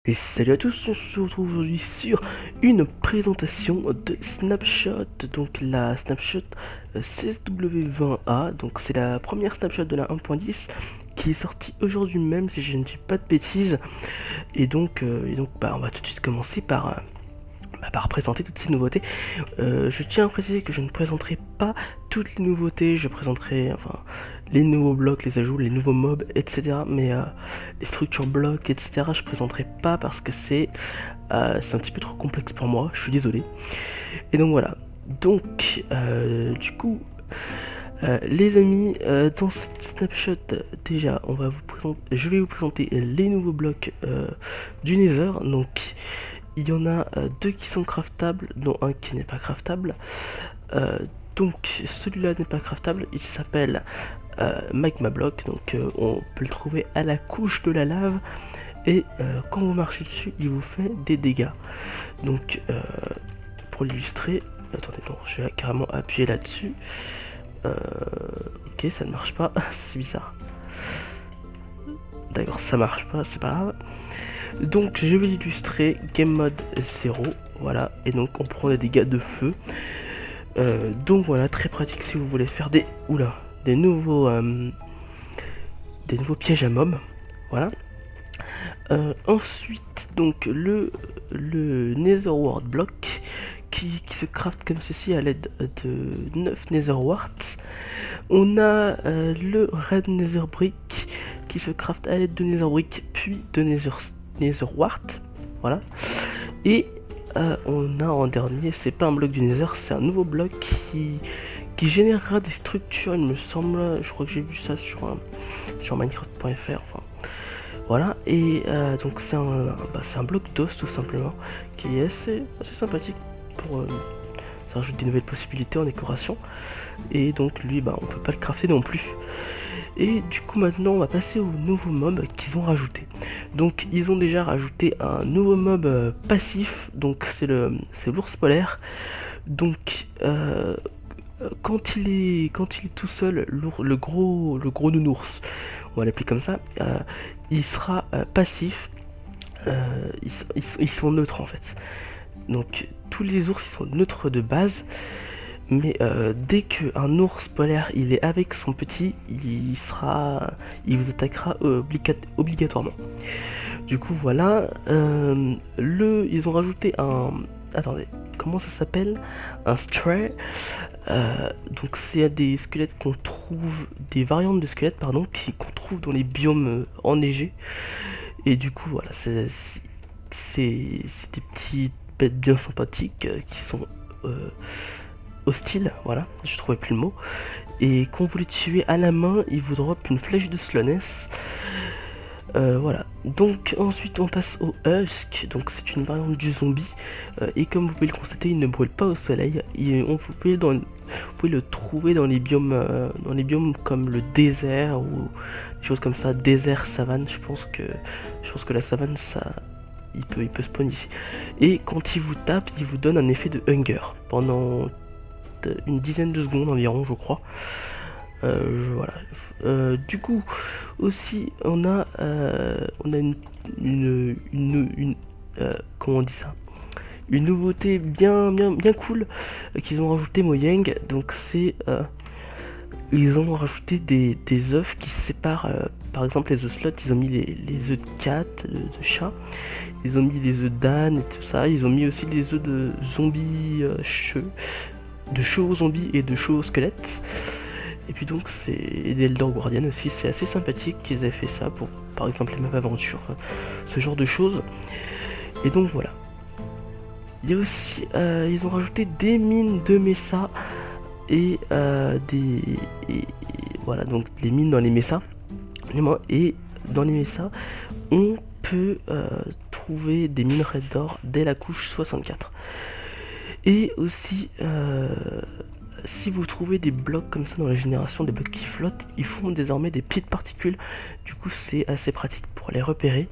Et salut à tous, on se retrouve aujourd'hui sur une présentation de Snapshot, donc la Snapshot 16W20A, donc c'est la première Snapshot de la 1.10 qui est sortie aujourd'hui même si je ne dis pas de bêtises, et donc on va tout de suite commencer par présenter toutes ces nouveautés. Je tiens à préciser que je ne présenterai pas toutes les nouveautés, je présenterai les nouveaux blocs, les ajouts, les nouveaux mobs, etc. Mais les structures blocs, etc. je présenterai pas parce que c'est un petit peu trop complexe pour moi, je suis désolé. Et donc voilà. Donc du coup, les amis, dans cette snapshot, déjà, je vais vous présenter les nouveaux blocs du Nether. Donc il y en a deux qui sont craftables, dont un qui n'est pas craftable. Donc celui-là n'est pas craftable, il s'appelle Magma Block, donc on peut le trouver à la couche de la lave, et quand vous marchez dessus, il vous fait des dégâts. Donc pour l'illustrer, attendez, non, je vais carrément appuyer là-dessus. Ok, ça ne marche pas, c'est bizarre. D'accord, ça marche pas, c'est pas grave. Donc je vais l'illustrer, Game Mode 0, voilà, et donc on prend des dégâts de feu. Donc voilà, très pratique si vous voulez faire des nouveaux pièges à mobs, voilà. Ensuite, donc le Nether Wart Block qui se craft comme ceci à l'aide de 9 Nether Warts. On a le Red Nether Brick qui se craft à l'aide de Nether Brick puis de Nether Wart, voilà. Et on a en dernier, c'est pas un bloc du Nether, c'est un nouveau bloc qui générera des structures, il me semble. Je crois que j'ai vu ça sur Minecraft.fr, enfin voilà. Et donc c'est un bloc d'os tout simplement qui est assez sympathique pour ça rajoute des nouvelles possibilités en décoration. Et donc lui, on peut pas le crafter non plus. Et du coup maintenant on va passer aux nouveaux mobs qu'ils ont rajouté. Donc ils ont déjà rajouté un nouveau mob passif, donc c'est l'ours polaire. Donc quand il est tout seul, le gros nounours, on va l'appeler comme ça, il sera passif. Ils sont neutres en fait. Donc tous les ours ils sont neutres de base. Mais dès qu'un ours polaire il est avec son petit, il vous attaquera obligatoirement. Du coup voilà, ils ont rajouté un... Attendez, comment ça s'appelle? Un stray. Donc c'est des squelettes qu'on trouve, des variantes de squelettes pardon, qu'on trouve dans les biomes enneigés. Et du coup voilà, c'est des petites bêtes bien sympathiques qui sont hostiles, voilà, je trouvais plus le mot. Et quand vous les tuez à la main, il vous drop une flèche de slowness. Voilà, donc ensuite on passe au Husk, donc c'est une variante du zombie, et comme vous pouvez le constater, il ne brûle pas au soleil, vous pouvez le trouver dans les biomes comme le désert ou des choses comme ça, désert, savane. Je pense que la savane, il peut spawn ici. Et quand il vous tape, il vous donne un effet de hunger pendant une dizaine de secondes environ, je crois. Voilà. Du coup, aussi, on a comment on dit ça, une nouveauté bien cool qu'ils ont rajouté Mojang. Donc c'est ils ont rajouté des œufs qui se séparent. Par exemple, les œufs slot, ils ont mis les œufs de cat, de chat. Ils ont mis les œufs d'âne et tout ça. Ils ont mis aussi les œufs de zombies, de chevaux zombies et de chevaux squelettes. Et puis donc c'est d'Elder Guardian aussi, c'est assez sympathique qu'ils aient fait ça pour par exemple les maps aventure, ce genre de choses. Et donc voilà. Il y a aussi, ils ont rajouté des mines de Mesa et voilà, donc les mines dans les Mesa. Et dans les Mesa, on peut trouver des minerais d'or dès la couche 64. Et aussi, si vous trouvez des blocs comme ça dans la génération, des blocs qui flottent, ils font désormais des petites particules. Du coup, c'est assez pratique pour les repérer.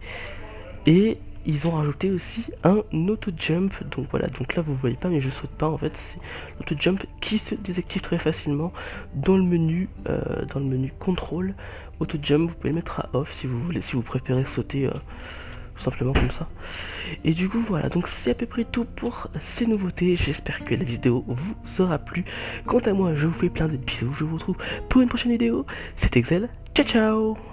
Et ils ont rajouté aussi un auto-jump. Donc voilà, donc là vous voyez pas, mais je saute pas en fait. C'est l'auto-jump qui se désactive très facilement dans le menu contrôle. Auto-jump, vous pouvez le mettre à off si vous voulez, si vous préférez sauter tout simplement comme ça. Et du coup voilà, donc c'est à peu près tout pour ces nouveautés, j'espère que la vidéo vous aura plu. Quant à moi, je vous fais plein de bisous, je vous retrouve pour une prochaine vidéo, c'était Excel, ciao ciao.